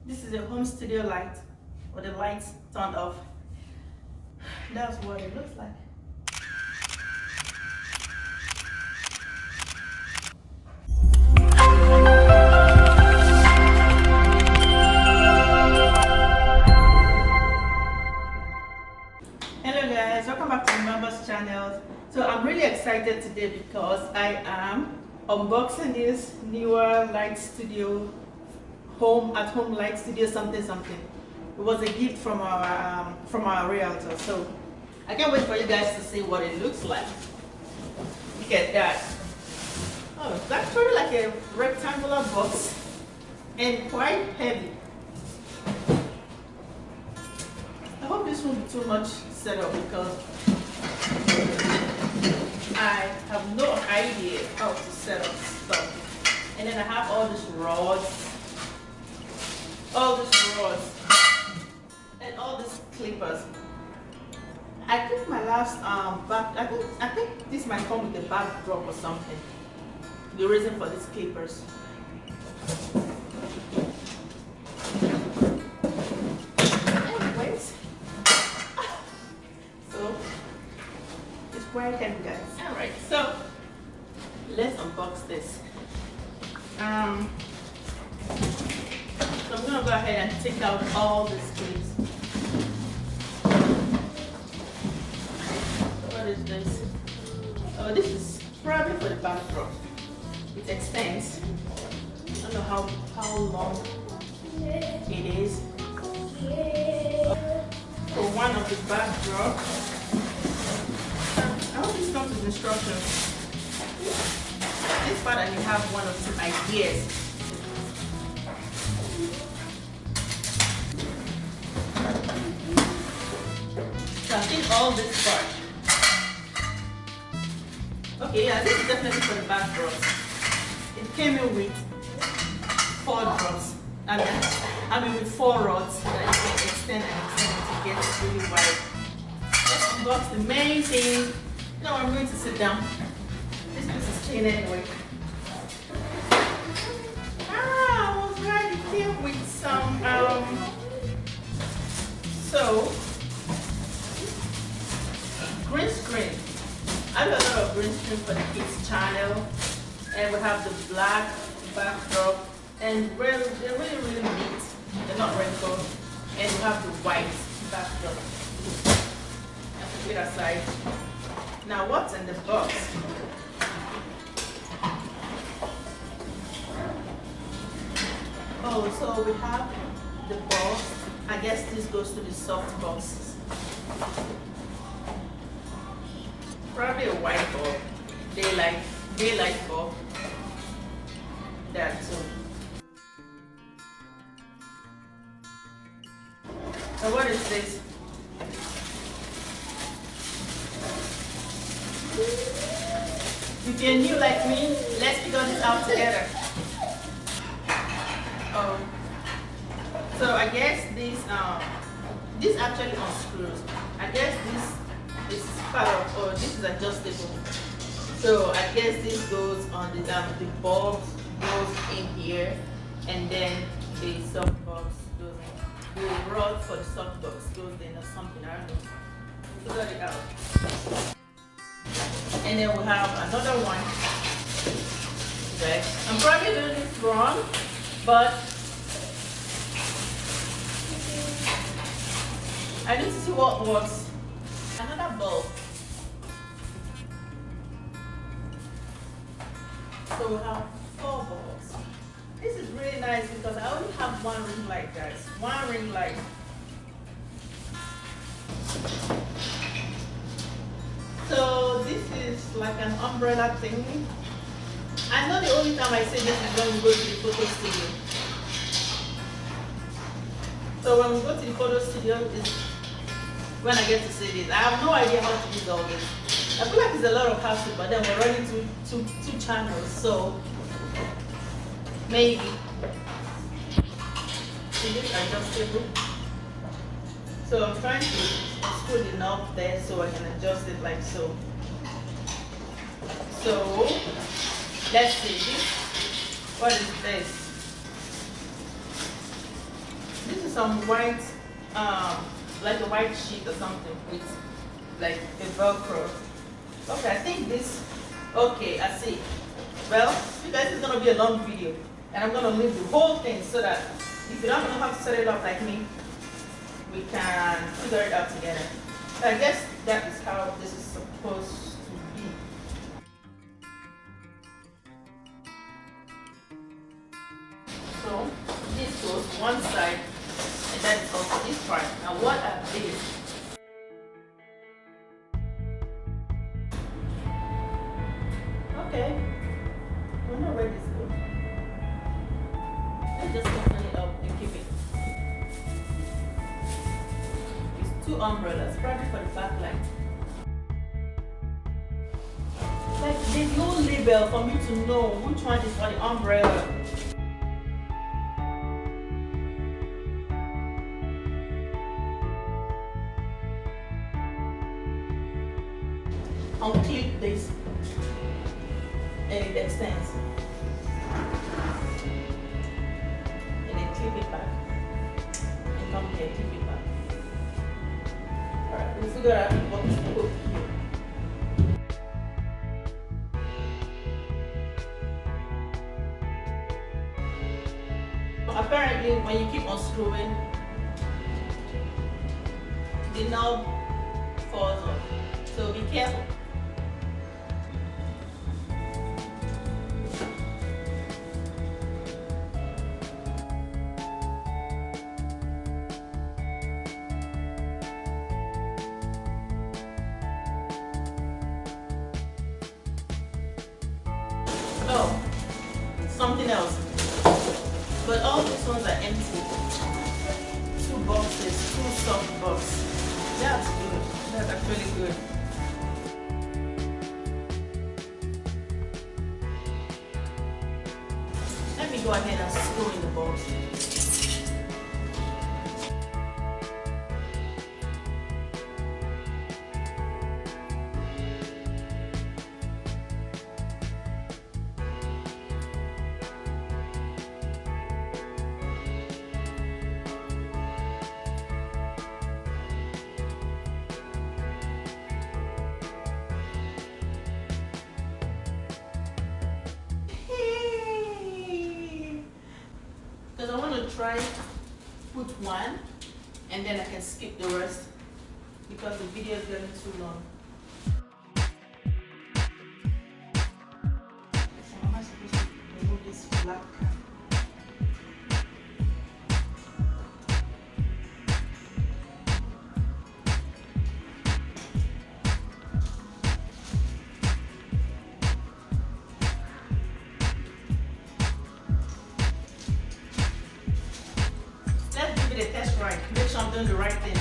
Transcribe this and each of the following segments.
This is a home studio light, or the lights turned off. That's what it looks like. Hello guys, welcome back to the members channel. So I'm really excited today because I am unboxing this Neewer light studio at home light studio something. It was a gift from our realtor, so I can't wait for you guys to see what it looks like. Look at that. Oh, it's actually like a rectangular box and quite heavy. I hope this won't be too much setup because I have no idea how to set up stuff. And then I have all these rods, and all these clippers. I think my last I think this might come with a backdrop or something. The reason for these clippers. Anyways, so it's quite heavy, guys. All right, so let's unbox this. So I'm gonna go ahead and take out all these clips. What is this? Oh, this is probably for the backdrop. It extends. I don't know how long it is. For one of the backdrop. I hope this comes with instructions. This part I may have one or two ideas. So I think all this part. Okay, yeah, this is definitely for the backdrop. It came in with 4 drops. With 4 rods that you can extend to get really wide. Let's unbox the main thing. Now I'm going to sit down. This piece is clean anyway. I was ready to deal with some green screen. I have a lot of green screen for the kids channel, and we have the black backdrop, and they're really neat. They're not wrinkled, and we have the white backdrop. I put it aside. Now, what's in the box? Oh, so we have the box. I guess this goes to the soft boxes. Probably a white bulb, daylight bulb. That too. So what is this? If you're new like me, let's figure this out together. So I guess this actually unscrews. I guess this is part of, or this is adjustable. So I guess this goes on the bulb goes in here, and then the softbox goes in. The rod for the softbox goes in or something. I don't know. We'll figure it out. And then we have another one. Okay, I'm probably doing this wrong, but I need to see what works. Another bulb. So we have 4 bulbs. This is really nice because I only have 1 ring light, guys. 1 ring light. So this is like an umbrella thing. I know the only time I say this is when we go to the photo studio. So when we go to the photo studio is when I get to see this. I have no idea how to use all this. I feel like it's a lot of hassle, but then we're running two channels, so maybe. See this adjustable? So I'm trying to screw the knob there so I can adjust it like so. So let's see this. What is this? some white, like a white sheet or something with like a Velcro. Okay, I think this, okay, I see. Well, you guys, it's gonna be a long video, and I'm gonna leave the whole thing so that if you don't know how to set it up like me, we can figure it out together. So I guess that is how this is supposed to be. So this goes one side, and that is also this part. Now what are these? Okay, I don't know where this goes. Let's just open it up and keep it. It's two umbrellas, probably for the backlight. Like there's no label for me to know which one is for the umbrella. Unclip this and it extends. And then clip it back. And come here, clip it back. Alright, we'll figure out what to put here. Apparently, when you keep unscrewing, the knob falls off. So be careful. Oh, something else. But all these ones are empty. Two boxes, two soft boxes. That's good. That's actually good. Let me go ahead and screw in the box. Because I want to try put one and then I can skip the rest because the video is getting too long. So how am I supposed to remove this black cap? The test right. Make sure I'm doing the right thing.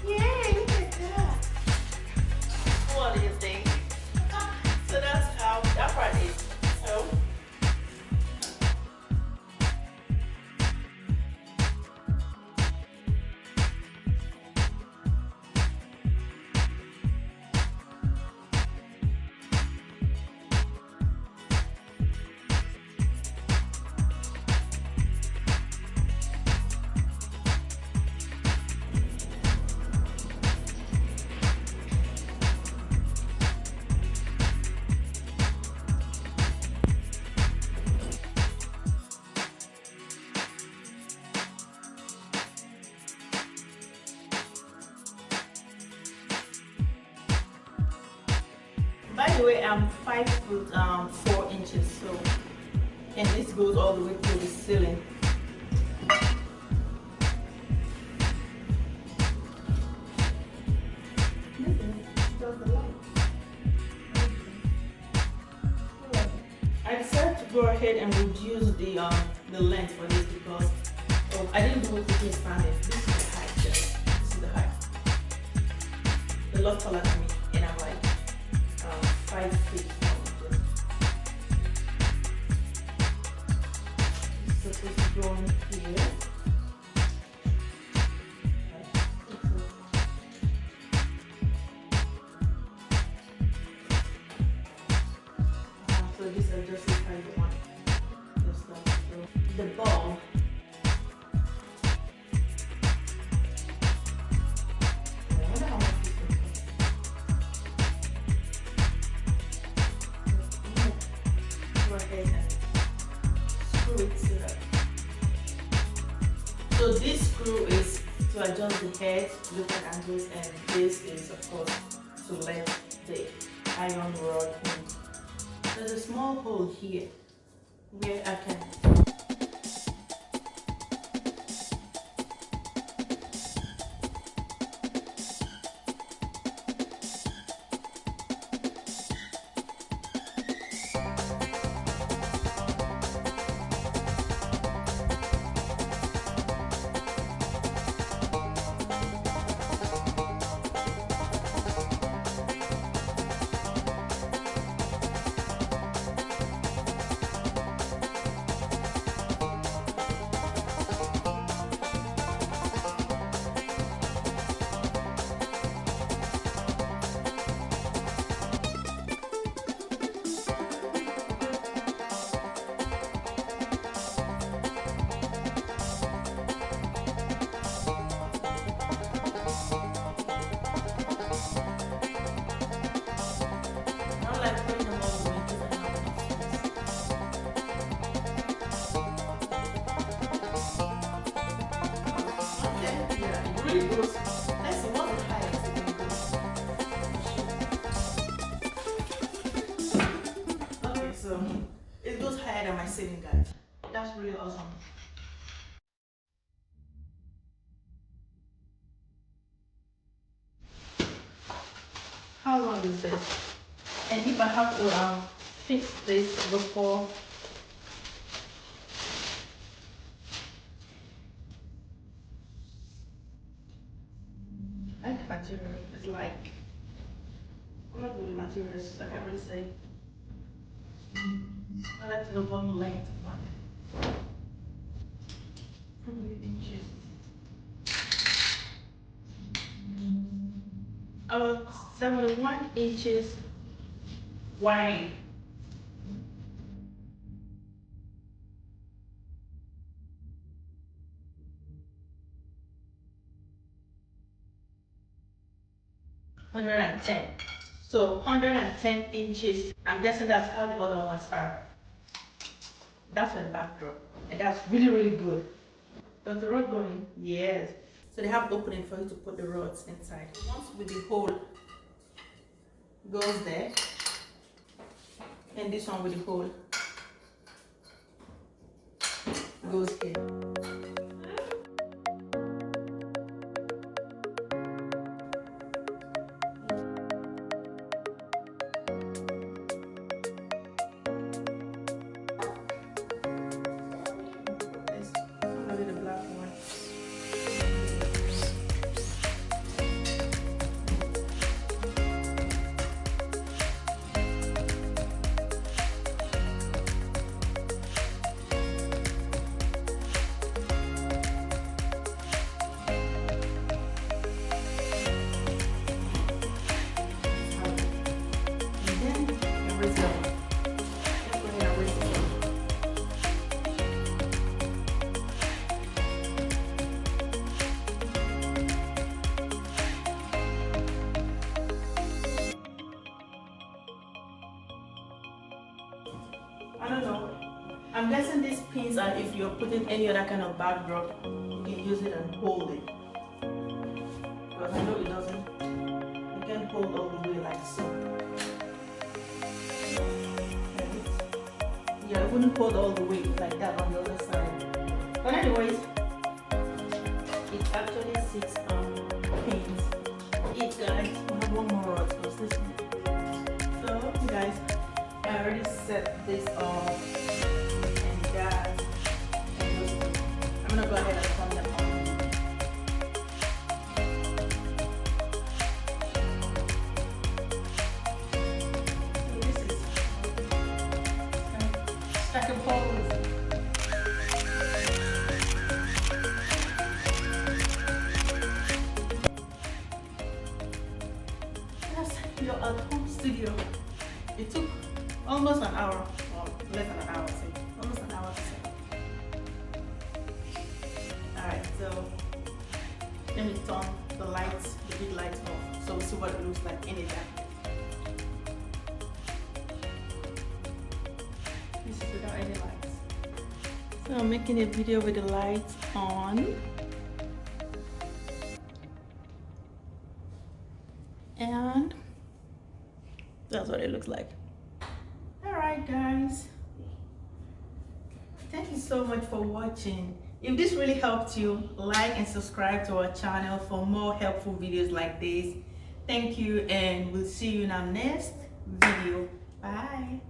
Yay, look at that. What do you think? So that's how that part is. So by the way, I'm 5 foot 4 inches, so and this goes all the way to the ceiling. I decided to go ahead and reduce the length for this because I didn't do it with this standard. This is the height, guys. This is the height. A lot taller than me, and I'm like 5 feet. This is supposed to go in here. So So this is just how you want your stuff to go. The bulb. I wonder how much this will cost. Go ahead and screw it to that. So this screw is to adjust the head, different angles, and this is of course to let the iron rod in. There's a small hole here where I can really goes. Let's see what the highest it can go. Okay, so it goes higher than my ceiling, guys. That's really awesome. How long is this? And if I have to fix this before material is like, I'm not good with materials, I can't really say. I like to know one length, but probably inches. 71 inches wide. $110. So 110 inches. I'm guessing that's how the other ones are. That's the backdrop. And that's really, really good. Does the rod go in? Yes. So they have opening for you to put the rods inside. Once with the hole goes there. And this one with the hole goes here. I don't know. I'm guessing these pins are if you're putting any other kind of backdrop, you can use it and hold it. Because I know it doesn't. You can hold all the way like so. Yeah, it wouldn't hold all the way like that on the other side. But anyways, it actually 6 pins. It guys, we have one more rod because this one. So guys, I already set this up and that, and I'm gonna go ahead and turn them on. So this is stack of poles. That's your at-home studio. It took almost almost an hour, or less than an hour, say. Almost an hour to set. Alright, so let me turn the lights, the big lights off, so we see what it looks like anytime. This is without any lights. So I'm making a video with the lights on. And that's what it looks like. Alright guys, thank you so much for watching. If this really helped you, like and subscribe to our channel for more helpful videos like this. Thank you, and we'll see you in our next video. Bye.